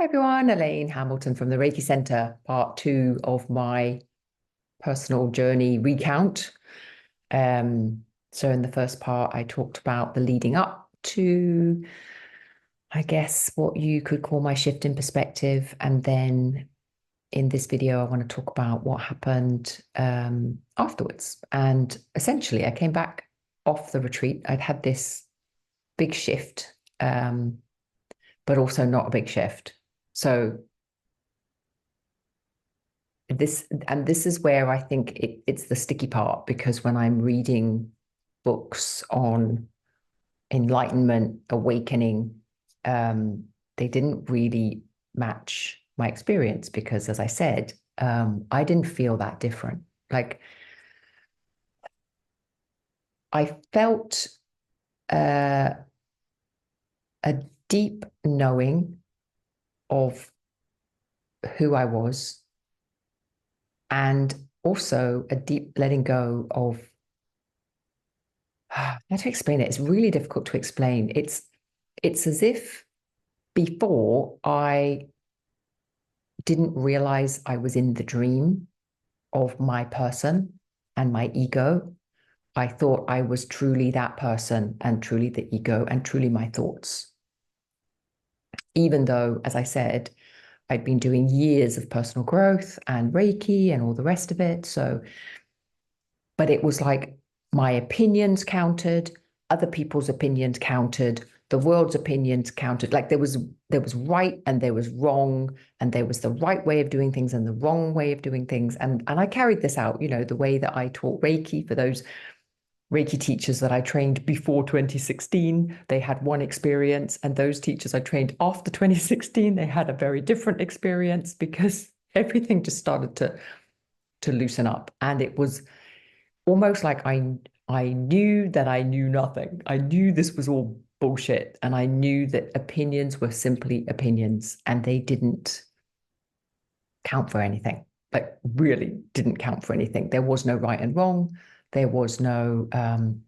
Hi everyone, Elaine Hamilton from the Reiki Center, part 2 of my personal journey recount. So in the first part, I talked about the leading up to, I guess, what you could call my shift in perspective. And then in this video, I want to talk about what happened afterwards. And essentially, I came back off the retreat. I'd had this big shift, but also not a big shift. So this is where I think it's the sticky part, because when I'm reading books on enlightenment, awakening, they didn't really match my experience because, as I said, I didn't feel that different. Like I felt a deep knowing of who I was, and also a deep letting go of, how to explain it? It's really difficult to explain. It's as if before I didn't realize I was in the dream of my person and my ego. I thought I was truly that person and truly the ego and truly my thoughts. Even though, as I said, I'd been doing years of personal growth and Reiki and all the rest of it. So, but it was like my opinions counted, other people's opinions counted, the world's opinions counted. Like there was right and there was wrong, and there was the right way of doing things and the wrong way of doing things. And I carried this out, the way that I taught Reiki. For those Reiki teachers that I trained before 2016, they had one experience, and those teachers I trained after 2016, they had a very different experience, because everything just started to loosen up. And it was almost like I knew that I knew nothing. I knew this was all bullshit, and I knew that opinions were simply opinions, and they didn't count for anything. Like really didn't count for anything. There was no right and wrong. There was no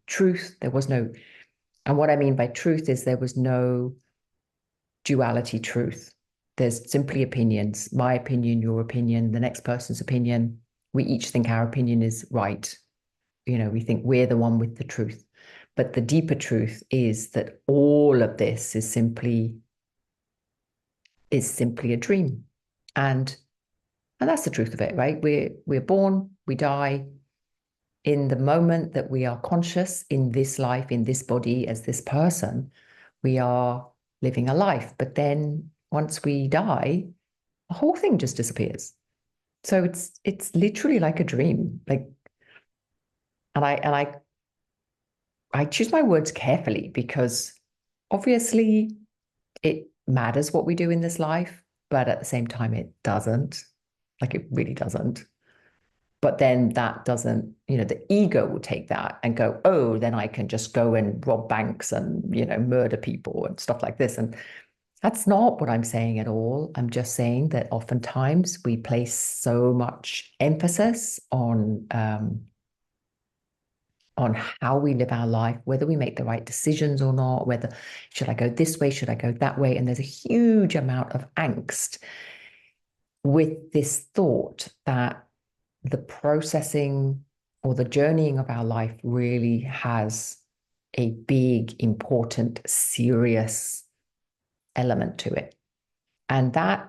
truth. There was no, and what I mean by truth is there was no duality truth. There's simply opinions. My opinion, your opinion, the next person's opinion. We each think our opinion is right. We think we're the one with the truth. But the deeper truth is that all of this is simply a dream. And that's the truth of it, right? We're born, we die. In the moment that we are conscious in this life, in this body, as this person, we are living a life. But then once we die, the whole thing just disappears. So it's literally like a dream. Like, and I choose my words carefully, because obviously it matters what we do in this life, but at the same time, it doesn't. Like it really doesn't. But then that doesn't, the ego will take that and go, oh, then I can just go and rob banks and, murder people and stuff like this. And that's not what I'm saying at all. I'm just saying that oftentimes we place so much emphasis on how we live our life, whether we make the right decisions or not, whether should I go this way, should I go that way? And there's a huge amount of angst with this thought that the processing or the journeying of our life really has a big, important, serious element to it. And that,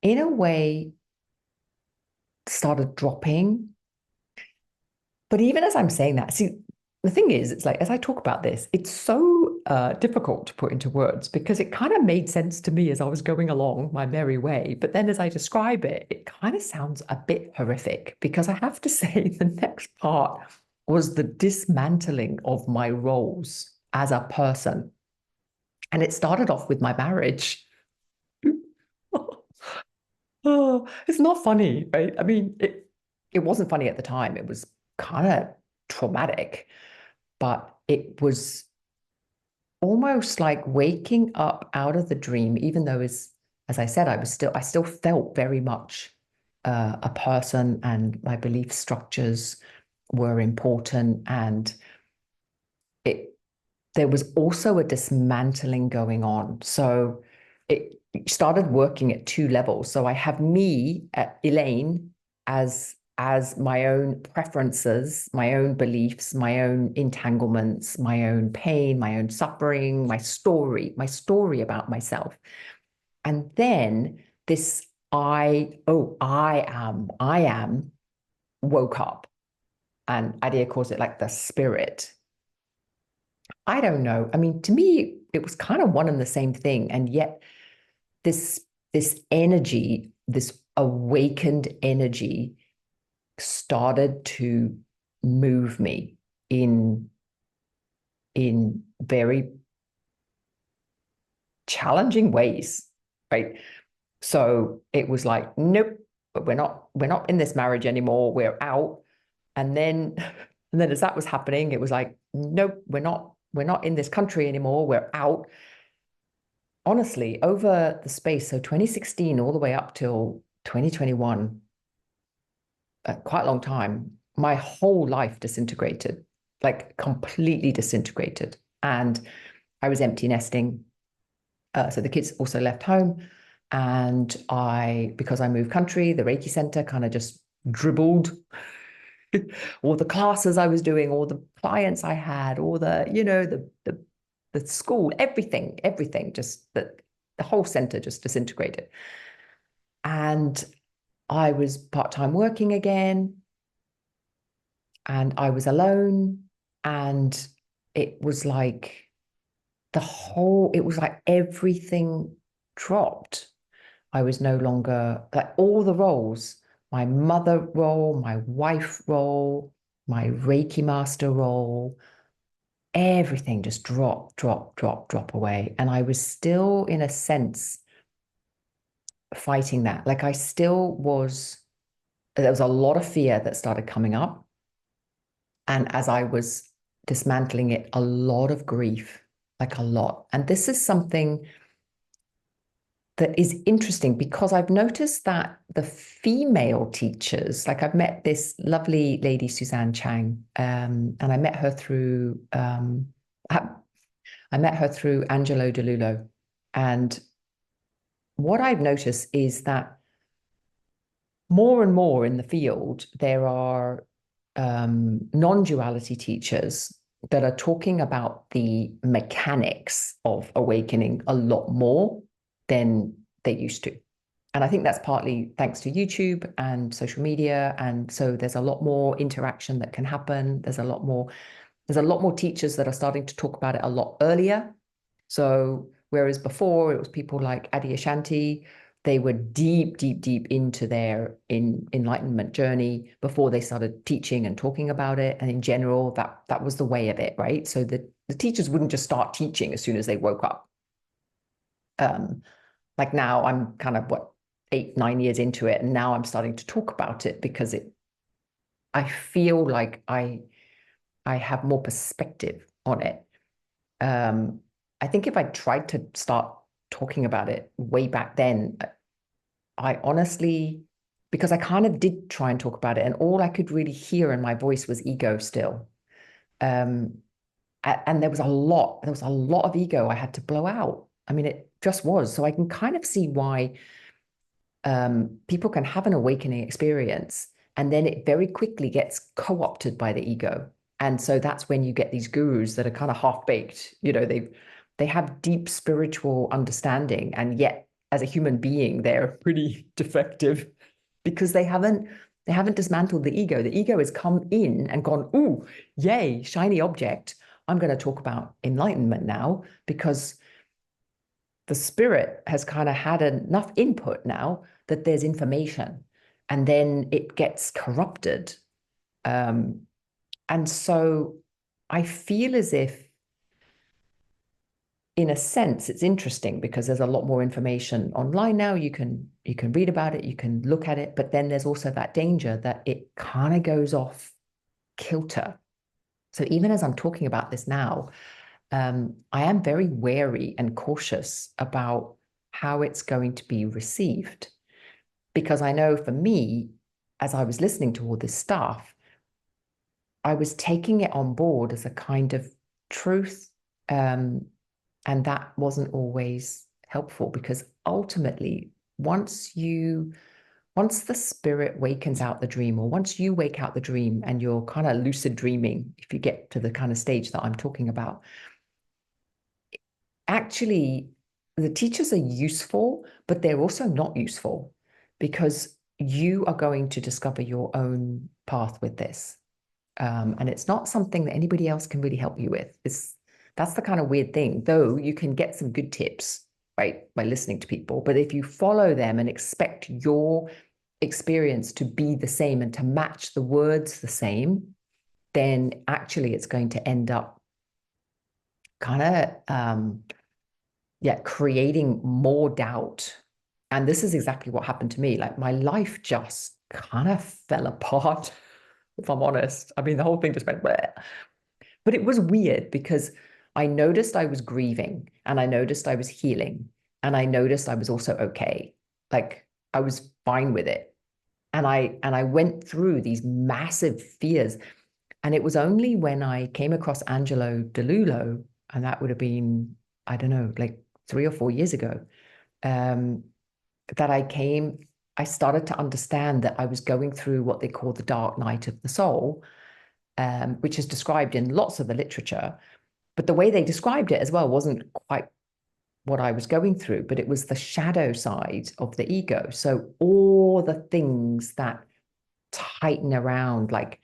in a way, started dropping. But even as I'm saying that, see, the thing is, it's like, as I talk about this, it's so difficult to put into words, because it kind of made sense to me as I was going along my merry way. But then as I describe it, it kind of sounds a bit horrific, because I have to say the next part was the dismantling of my roles as a person. And it started off with my marriage. Oh, it's not funny, right? I mean, it wasn't funny at the time. It was kind of traumatic, but it was almost like waking up out of the dream, even though, as I said, I still felt very much a person, and my belief structures were important, and there was also a dismantling going on. So started working at two levels. So I have me, Elaine, as my own preferences, my own beliefs, my own entanglements, my own pain, my own suffering, my story about myself. And then this I am woke up. And Adia calls it like the spirit. I don't know. I mean, to me, it was kind of one and the same thing. And yet this this energy, this awakened energy started to move me in very challenging ways, right? So it was like, nope, but we're not in this marriage anymore. We're out. And then and then as that was happening, it was like, nope, we're not in this country anymore. We're out. Honestly, over the space, so 2016 all the way up till 2021, quite a long time, my whole life disintegrated, like completely disintegrated. And I was empty nesting. So the kids also left home. And because I moved country, the Reiki center kind of just dribbled all the classes I was doing, all the clients I had, all the, the school, everything, just the whole center just disintegrated. And I was part-time working again, and I was alone. And it was like it was like everything dropped. I was no longer like all the roles, my mother role, my wife role, my Reiki master role, everything just drop away. And I was still, in a sense, fighting that. Like there was a lot of fear that started coming up. And as I was dismantling it, a lot of grief, like a lot. And this is something that is interesting because I've noticed that the female teachers, like I've met this lovely lady, Suzanne Chang, and I met her through Angelo DeLulo. And what I've noticed is that more and more in the field, there are non-duality teachers that are talking about the mechanics of awakening a lot more than they used to. And I think that's partly thanks to YouTube and social media. And so there's a lot more interaction that can happen. There's a lot more teachers that are starting to talk about it a lot earlier. So whereas before it was people like Adi Ashanti, they were deep into their enlightenment journey before they started teaching and talking about it. And in general, that was the way of it, right? So the teachers wouldn't just start teaching as soon as they woke up. Like now I'm kind of 8-9 years into it, and now I'm starting to talk about it because I feel like I have more perspective on it. I think if I tried to start talking about it way back then, I honestly, because I kind of did try and talk about it, and all I could really hear in my voice was ego still. And there was a lot of ego I had to blow out. I mean, it just was. So I can kind of see why people can have an awakening experience and then it very quickly gets co-opted by the ego. And so that's when you get these gurus that are kind of half-baked. They have deep spiritual understanding, and yet as a human being, they're pretty defective because they haven't dismantled the ego. The ego has come in and gone, ooh, yay, shiny object. I'm going to talk about enlightenment now because the spirit has kind of had enough input now that there's information, and then it gets corrupted. And so I feel as if, in a sense, it's interesting because there's a lot more information online now. You can read about it, you can look at it, but then there's also that danger that it kind of goes off kilter. So even as I'm talking about this now, I am very wary and cautious about how it's going to be received. Because I know for me, as I was listening to all this stuff, I was taking it on board as a kind of truth. And that wasn't always helpful, because ultimately, once the spirit wakens out the dream, or once you wake out the dream and you're kind of lucid dreaming, if you get to the kind of stage that I'm talking about, actually the teachers are useful, but they're also not useful, because you are going to discover your own path with this. And it's not something that anybody else can really help you with. That's the kind of weird thing, though you can get some good tips, right, by listening to people. But if you follow them and expect your experience to be the same and to match the words the same, then actually it's going to end up kind of creating more doubt. And this is exactly what happened to me. Like, my life just kind of fell apart, if I'm honest. I mean, the whole thing just went bleh. But it was weird, because I noticed I was grieving, and I noticed I was healing, and I noticed I was also okay. Like, I was fine with it. And I went through these massive fears. And it was only when I came across Angelo DeLulo, and that would have been, I don't know, like 3 or 4 years ago, um, that I started to understand that I was going through what they call the dark night of the soul, which is described in lots of the literature. But the way they described it as well wasn't quite what I was going through, but it was the shadow side of the ego. So all the things that tighten around, like,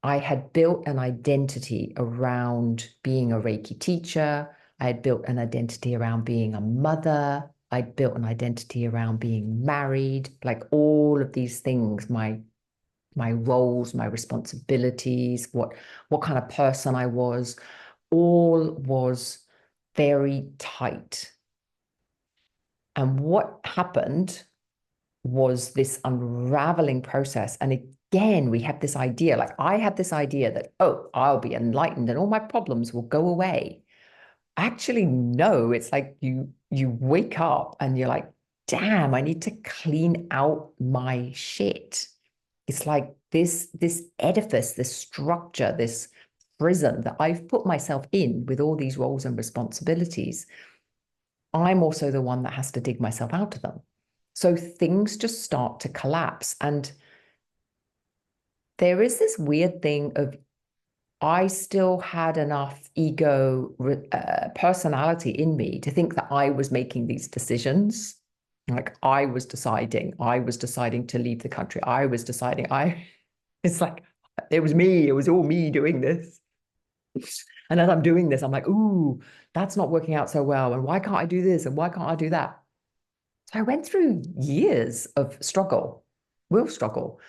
I had built an identity around being a Reiki teacher. I had built an identity around being a mother. I'd built an identity around being married, like all of these things, my roles, my responsibilities, what kind of person I was, all was very tight. And what happened was this unraveling process. And again, we have this idea, like I had this idea that, oh, I'll be enlightened and all my problems will go away. Actually, no, it's like you wake up and you're like, damn, I need to clean out my shit. It's like this edifice, this structure, this prison that I've put myself in with all these roles and responsibilities. I'm also the one that has to dig myself out of them. So things just start to collapse. And there is this weird thing of, I still had enough ego, personality in me to think that I was making these decisions. Like, I was deciding to leave the country. It's like, it was all me doing this. And as I'm doing this, I'm like, ooh, that's not working out so well. And why can't I do this? And why can't I do that? So I went through years of struggle, real struggle.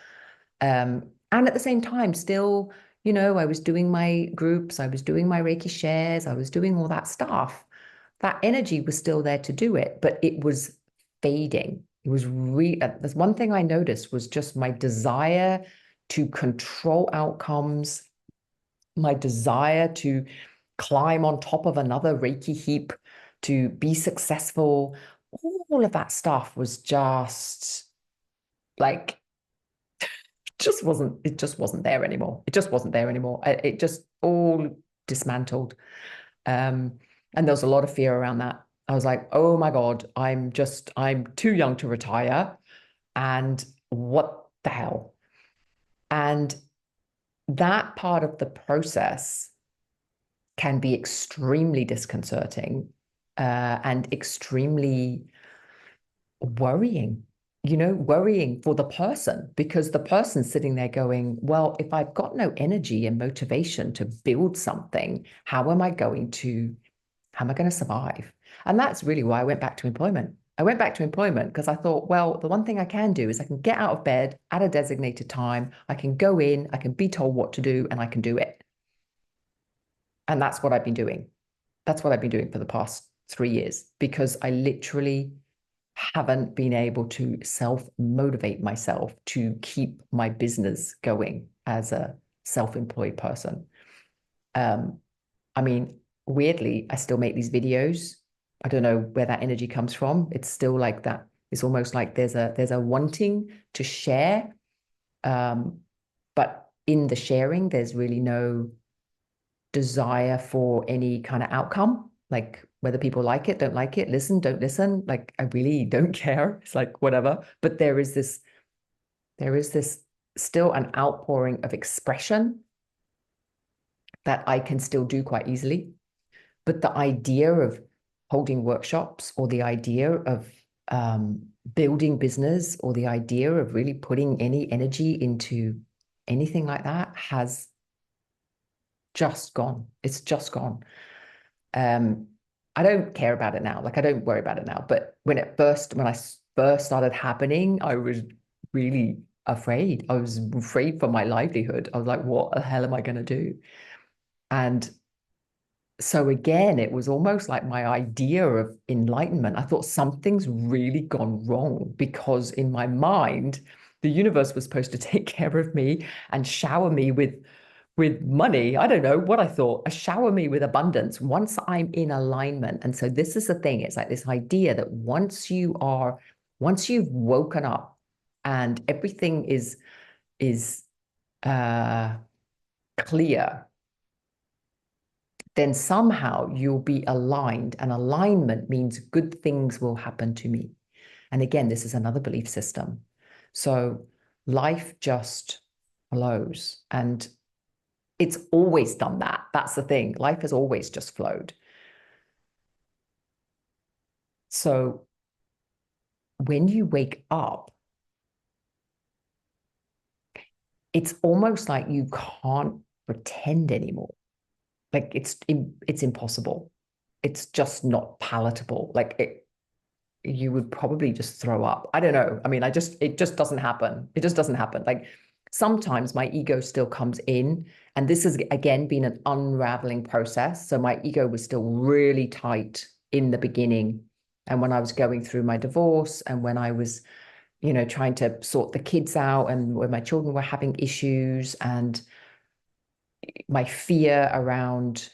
And at the same time, still, I was doing my groups, I was doing my Reiki shares, I was doing all that stuff. That energy was still there to do it, but it was fading. It was there's one thing I noticed was just my desire to control outcomes, my desire to climb on top of another Reiki heap, to be successful. All of that stuff was just like, it just wasn't there anymore. It just wasn't there anymore. It just all dismantled. And there was a lot of fear around that. I was like, oh my God, I'm too young to retire. And what the hell? And that part of the process can be extremely disconcerting, and extremely worrying, worrying for the person, because the person's sitting there going, well, if I've got no energy and motivation to build something, how am I going to survive? And that's really why I went back to employment. I went back to employment because I thought, well, the one thing I can do is I can get out of bed at a designated time. I can go in, I can be told what to do, and I can do it. And that's what I've been doing. That's what I've been doing for the past 3 years, because I literally haven't been able to self-motivate myself to keep my business going as a self-employed person. I mean, weirdly, I still make these videos. I don't know where that energy comes from. It's still like that. It's almost like there's a wanting to share. But in the sharing, there's really no desire for any kind of outcome. Like, whether people like it, don't like it, listen, don't listen. Like, I really don't care. It's like, whatever. But there is this still an outpouring of expression that I can still do quite easily. But the idea of holding workshops, or the idea of building business, or the idea of really putting any energy into anything like that has just gone. It's just gone. I don't care about it now. Like, I don't worry about it now. But when I first started happening, I was really afraid. I was afraid for my livelihood. I was like, what the hell am I going to do? And so again, it was almost like my idea of enlightenment. I thought something's really gone wrong, because in my mind, the universe was supposed to take care of me and shower me with money. I don't know what I thought. Shower me with abundance once I'm in alignment. And so this is the thing. It's like this idea that once you've woken up and everything is clear, then somehow you'll be aligned. And alignment means good things will happen to me. And again, this is another belief system. So life just flows. And it's always done that. That's the thing. Life has always just flowed. So when you wake up, it's almost like you can't pretend anymore. Like, it's impossible. It's just not palatable. Like, you would probably just throw up. I don't know. I mean, it just doesn't happen. It just doesn't happen. Like, sometimes my ego still comes in, and this has again been an unraveling process. So my ego was still really tight in the beginning. And when I was going through my divorce, and when I was, trying to sort the kids out, and when my children were having issues, and my fear around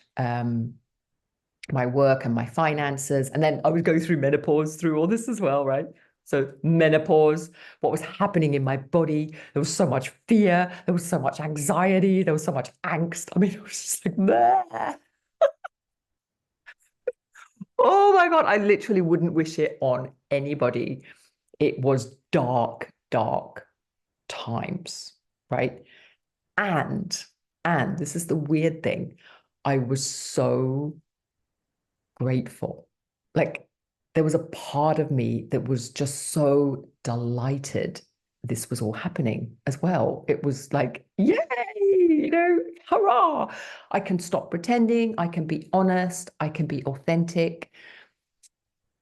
my work and my finances. And then I was going through menopause through all this as well, right? So menopause, what was happening in my body, there was so much fear, there was so much anxiety, there was so much angst. I mean, it was just like, bleh. Oh my God, I literally wouldn't wish it on anybody. It was dark, dark times, right? And this is the weird thing, I was so grateful. Like, there was a part of me that was just so delighted this was all happening as well. It was like, yay, hurrah. I can stop pretending. I can be honest. I can be authentic.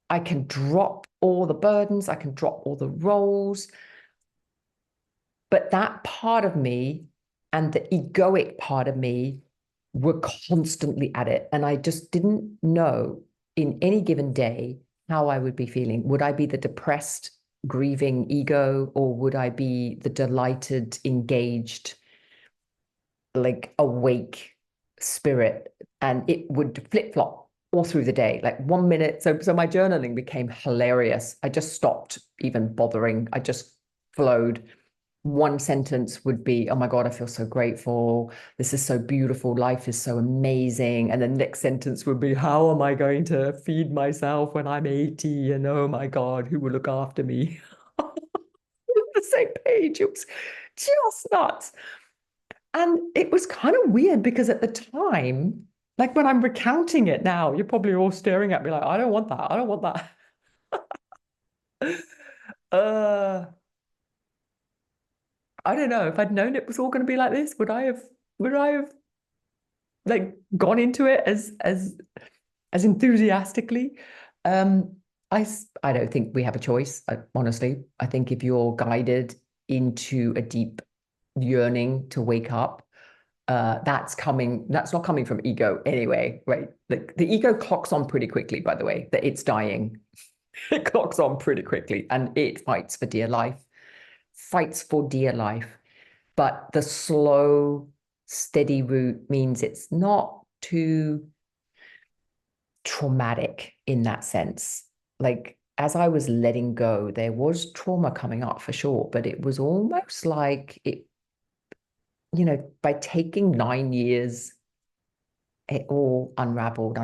I can drop all the burdens. I can drop all the roles. But that part of me and the egoic part of me were constantly at it. And I just didn't know in any given day how I would be feeling. Would I be the depressed, grieving ego, or would I be the delighted, engaged, like awake spirit? And it would flip flop all through the day. Like 1 minute. So my journaling became hilarious. I just stopped even bothering. I just flowed. One sentence would be, oh my God, I feel so grateful. This is so beautiful. Life is so amazing. And the next sentence would be, how am I going to feed myself when I'm 80? And oh my God, who will look after me? The same page. It was just nuts. And it was kind of weird, because at the time, like, when I'm recounting it now, you're probably all staring at me like, I don't want that. I don't want that. uh, I don't know. If I'd known it was all going to be like this, would I have like gone into it as enthusiastically? Um, I don't think we have a choice. Honestly, I think if you're guided into a deep yearning to wake up, that's not coming from ego anyway, right? Like, the ego clocks on pretty quickly, by the way, that it's dying. It clocks on pretty quickly, and it fights for dear life, fights for dear life. But the slow, steady route means it's not too traumatic in that sense. Like, as I was letting go, there was trauma coming up for sure, but it was almost like it, by taking 9 years it all unraveled.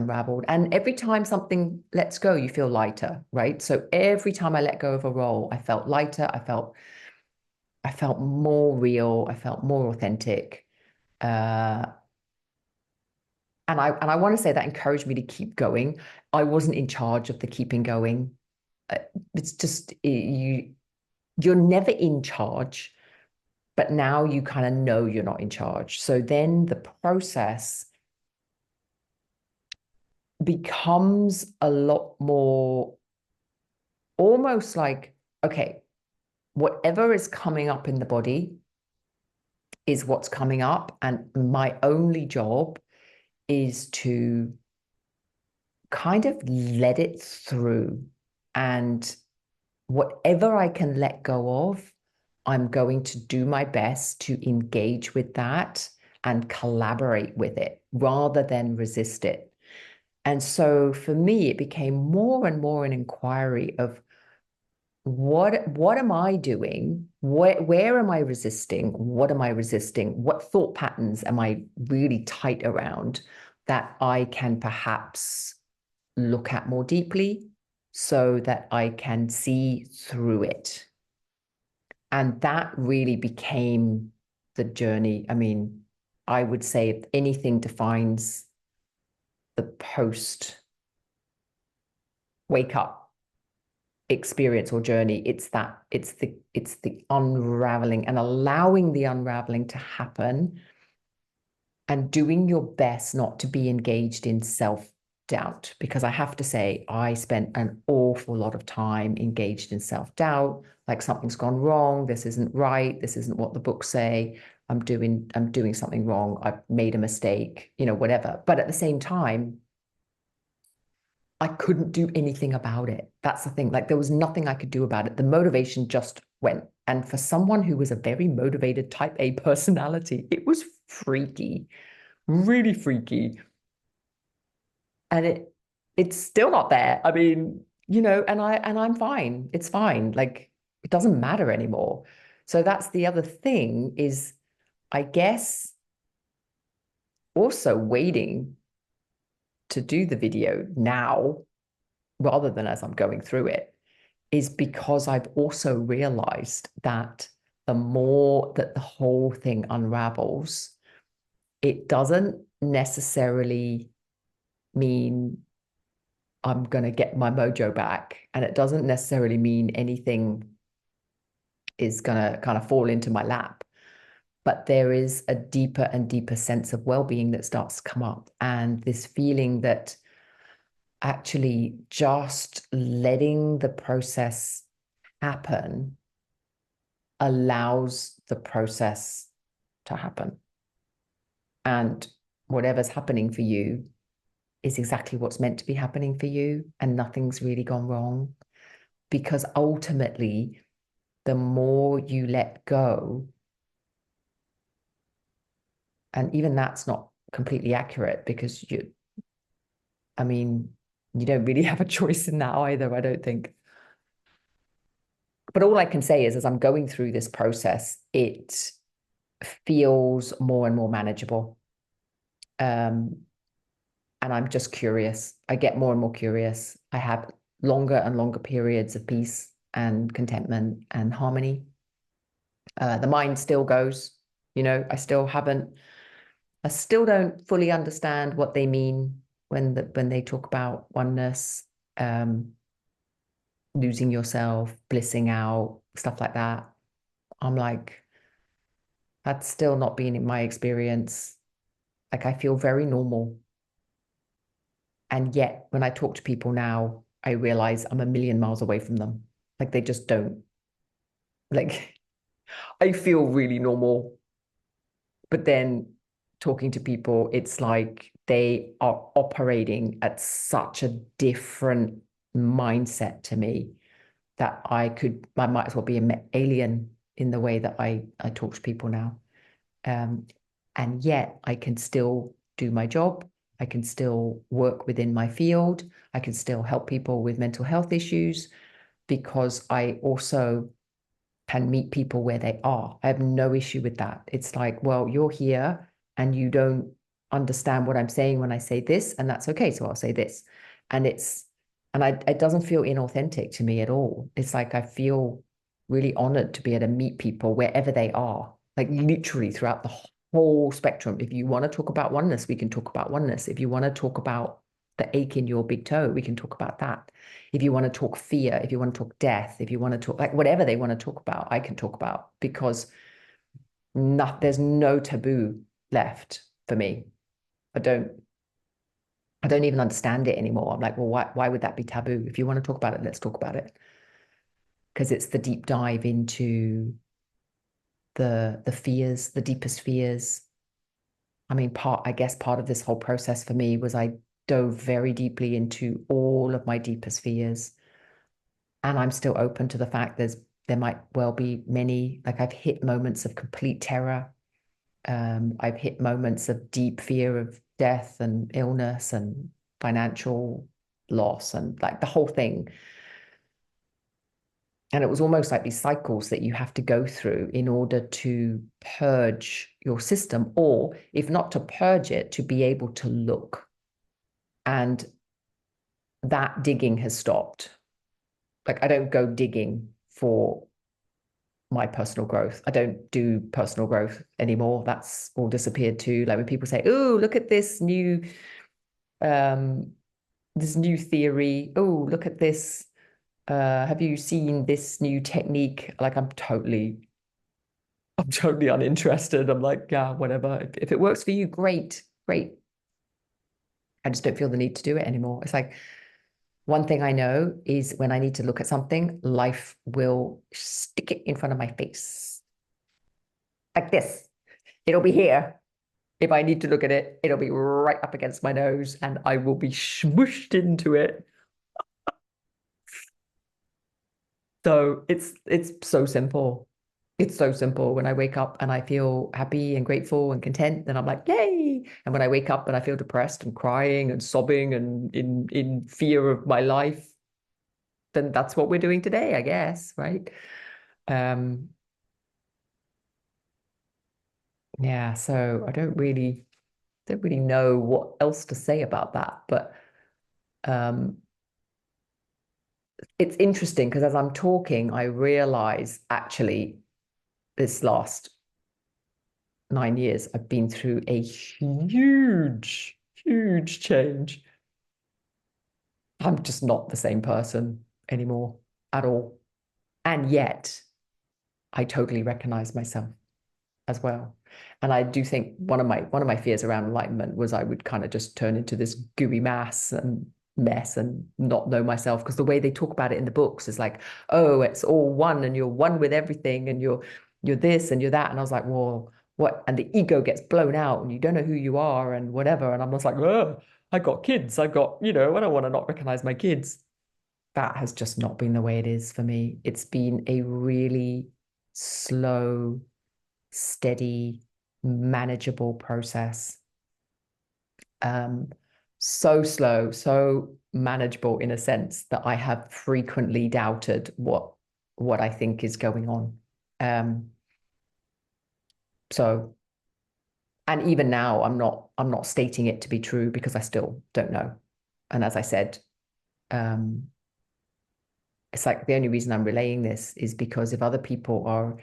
And every time something lets go, you feel lighter, right? So every time I let go of a role, I felt lighter. I felt more real. I felt more authentic. Uh, and I want to say that encouraged me to keep going. I wasn't in charge of the keeping going. It's just you're never in charge, but now you kind of know you're not in charge. So then the process becomes a lot more almost like, okay, whatever is coming up in the body is what's coming up. And my only job is to kind of let it through. And whatever I can let go of, I'm going to do my best to engage with that and collaborate with it rather than resist it. And so for me, it became more and more an inquiry of what am I doing? Where am I resisting? What am I resisting? What thought patterns am I really tight around that I can perhaps look at more deeply so that I can see through it? And that really became the journey. I mean, I would say if anything defines the post wake up experience or journey, it's the unraveling and allowing the unraveling to happen and doing your best not to be engaged in self-doubt. Because I have to say, I spent an awful lot of time engaged in self-doubt, like something's gone wrong, this isn't right, this isn't what the books say, I'm doing something wrong, I've made a mistake, whatever. But at the same time, I couldn't do anything about it. That's the thing. Like there was nothing I could do about it. The motivation just went. And for someone who was a very motivated type A personality, it was freaky, really freaky. And it's still not there. I mean, and I'm fine. It's fine. Like it doesn't matter anymore. So that's the other thing is, I guess, also waiting to do the video now rather than as I'm going through it is because I've also realized that the more that the whole thing unravels, it doesn't necessarily mean I'm going to get my mojo back. And it doesn't necessarily mean anything is going to kind of fall into my lap. But there is a deeper and deeper sense of well-being that starts to come up. And this feeling that actually just letting the process happen allows the process to happen. And whatever's happening for you is exactly what's meant to be happening for you, and nothing's really gone wrong. Because ultimately, the more you let go, and even that's not completely accurate because you don't really have a choice in that either, I don't think. But all I can say is, as I'm going through this process, it feels more and more manageable. And I'm just curious. I get more and more curious. I have longer and longer periods of peace and contentment and harmony. The mind still goes, I still don't fully understand what they mean when they talk about oneness, losing yourself, blissing out, stuff like that. I'm like, that's still not been in my experience. Like I feel very normal. And yet when I talk to people now, I realize I'm a million miles away from them. Like they just don't. Like I feel really normal. But then talking to people, it's like they are operating at such a different mindset to me that I might as well be an alien in the way that I talk to people now. And yet I can still do my job. I can still work within my field. I can still help people with mental health issues because I also can meet people where they are. I have no issue with that. It's like, well, you're here and you don't understand what I'm saying when I say this, and that's okay. So I'll say this. And it doesn't feel inauthentic to me at all. It's like I feel really honored to be able to meet people wherever they are, like literally throughout the whole spectrum. If you want to talk about oneness, we can talk about oneness. If you want to talk about the ache in your big toe, we can talk about that. If you want to talk fear, if you want to talk death, if you want to talk like whatever they want to talk about, I can talk about, because there's no taboo left for me. I don't I don't even understand it anymore. I'm like, well, why would that be taboo? If you want to talk about it, let's talk about it. Because it's the deep dive into the fears, the deepest fears. I mean, I guess part of this whole process for me was I dove very deeply into all of my deepest fears. And I'm still open to the fact there might well be many, like I've hit moments of complete terror. I've hit moments of deep fear of death and illness and financial loss and like the whole thing. And it was almost like these cycles that you have to go through in order to purge your system, or if not to purge it, to be able to look. And that digging has stopped. Like I don't go digging for my personal growth. I don't do personal growth anymore. That's all disappeared too. Like when people say, "Oh, look at um, this new theory. Oh, look at this. Have you seen this new technique?" Like I'm totally uninterested. I'm like, yeah, whatever. If it works for you, great, great. I just don't feel the need to do it anymore. It's like one thing I know is when I need to look at something, life will stick it in front of my face like this. It'll be here. If I need to look at it, it'll be right up against my nose and I will be smooshed into it. So it's so simple. It's so simple. When I wake up and I feel happy and grateful and content, then I'm like, yay. And when I wake up and I feel depressed and crying and sobbing and in fear of my life, then that's what we're doing today, I guess, right? Um, yeah, so I don't really know what else to say about that, but um it's interesting because as I'm talking, I realize actually this last 9 years, I've been through a huge, huge change. I'm just not the same person anymore at all. And yet, I totally recognize myself as well. And I do think one of my fears around enlightenment was I would kind of just turn into this gooey mess and not know myself, because the way they talk about it in the books is like, oh, it's all one and you're one with everything and you're this and you're that. And I was like, well, what? And the ego gets blown out and you don't know who you are and whatever. And I'm just like, oh, I got kids. I got, I don't want to not recognize my kids. That has just not been the way it is for me. It's been a really slow, steady, manageable process. Um, so slow, so manageable in a sense that I have frequently doubted what I think is going on. Um, so, and even now, I'm not stating it to be true because I still don't know. And as I said, um, it's like the only reason I'm relaying this is because if other people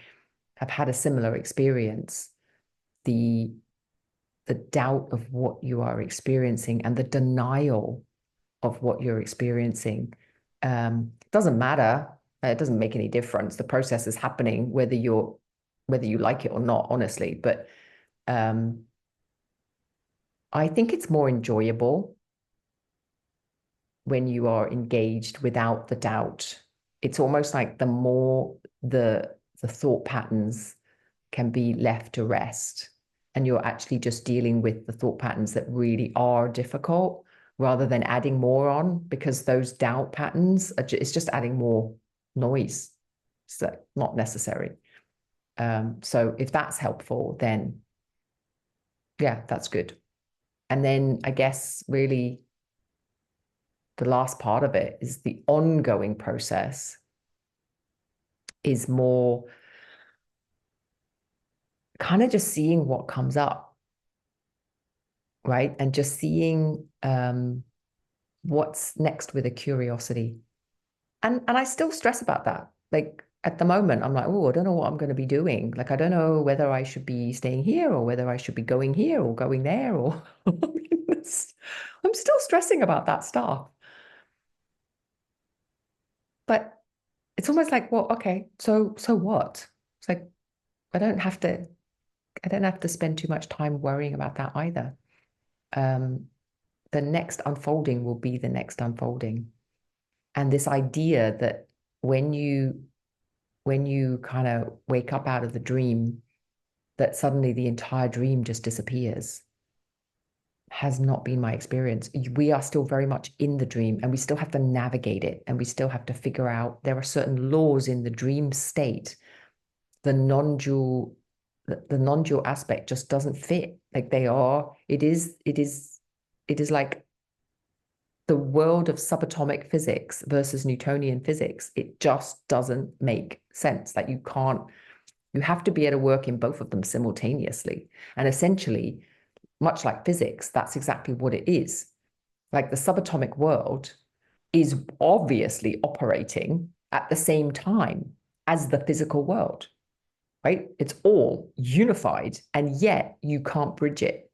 have had a similar experience, the the doubt of what you are experiencing and the denial of what you're experiencing doesn't matter. It doesn't make any difference. The process is happening whether you like it or not, honestly. But um, I think it's more enjoyable when you are engaged without the doubt. It's almost like the more the thought patterns can be left to rest, and you're actually just dealing with the thought patterns that really are difficult rather than adding more on, because those doubt patterns it's just adding more noise. So not necessary. So if that's helpful, then yeah, that's good. And then I guess really the last part of it is the ongoing process is more kind of just seeing what comes up. right? And just seeing what's next with a curiosity. And I still stress about that. Like at the moment, I'm like, oh, I don't know what I'm going to be doing. Like, I don't know whether I should be staying here or whether I should be going here or going there or I'm still stressing about that stuff. But it's almost like, well, okay, so what? It's like I don't have to spend too much time worrying about that either. Um, the next unfolding will be the next unfolding. And this idea that when you when you kind of wake up out of the dream, that suddenly the entire dream just disappears has not been my experience. We are still very much in the dream and we still have to navigate it and we still have to figure out there are certain laws in the dream state. The non-dual the non-dual aspect just doesn't fit. Like they are, it is like the world of subatomic physics versus Newtonian physics. It just doesn't make sense. Like you have to be able to work in both of them simultaneously. And essentially, much like physics, that's exactly what it is. Like the subatomic world is obviously operating at the same time as the physical world, right? It's all unified, and yet you can't bridge it.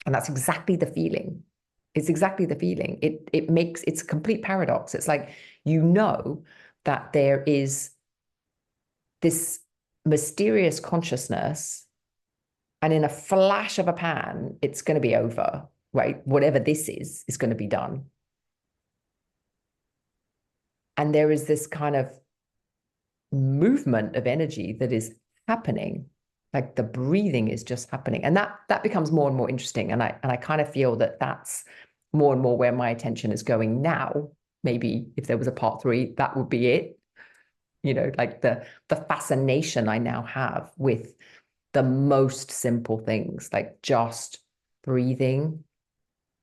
And that's exactly the feeling. It's exactly the feeling. It's a complete paradox. It's like you know that there is this mysterious consciousness, and in a flash of a pan, it's going to be over, right? Whatever this is going to be done. And there is this kind of movement of energy that is happening. Like the breathing is just happening. And that becomes more and more interesting. And I kind of feel that that's more and more where my attention is going now. Maybe if there was a part 3, that would be it. You know, like the fascination I now have with the most simple things, like just breathing,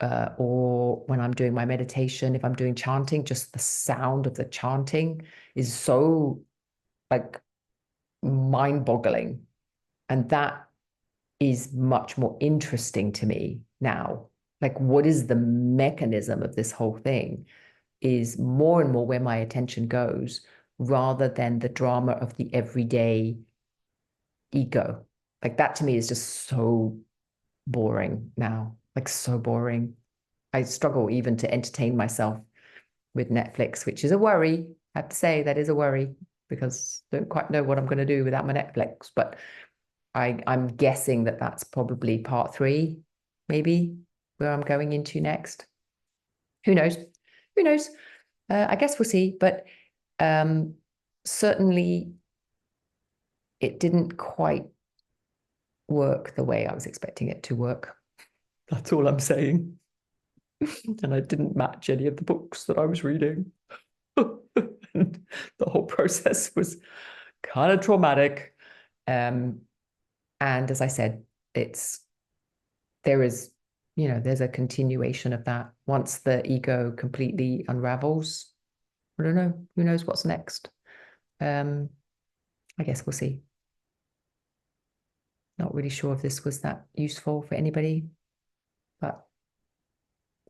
or when I'm doing my meditation, if I'm doing chanting, just the sound of the chanting is so like mind-boggling. And that is much more interesting to me now. Like, what is the mechanism of this whole thing is more and more where my attention goes rather than the drama of the everyday ego. Like, that to me is just so boring now, like, so boring. I struggle even to entertain myself with Netflix, which is a worry. I have to say that is a worry because I don't quite know what I'm going to do without my Netflix. But I'm guessing that that's probably part 3, maybe, where I'm going into next. Who knows? Who knows? I guess we'll see. But certainly it didn't quite work the way I was expecting it to work. That's all I'm saying. And I didn't match any of the books that I was reading. And the whole process was kind of traumatic. And as I said, there's a continuation of that. Once the ego completely unravels, I don't know, who knows what's next. I guess we'll see. Not really sure if this was that useful for anybody, but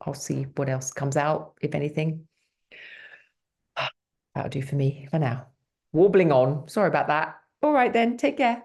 I'll see what else comes out, if anything. That'll do for me for now. Warbling on. Sorry about that. All right then, take care.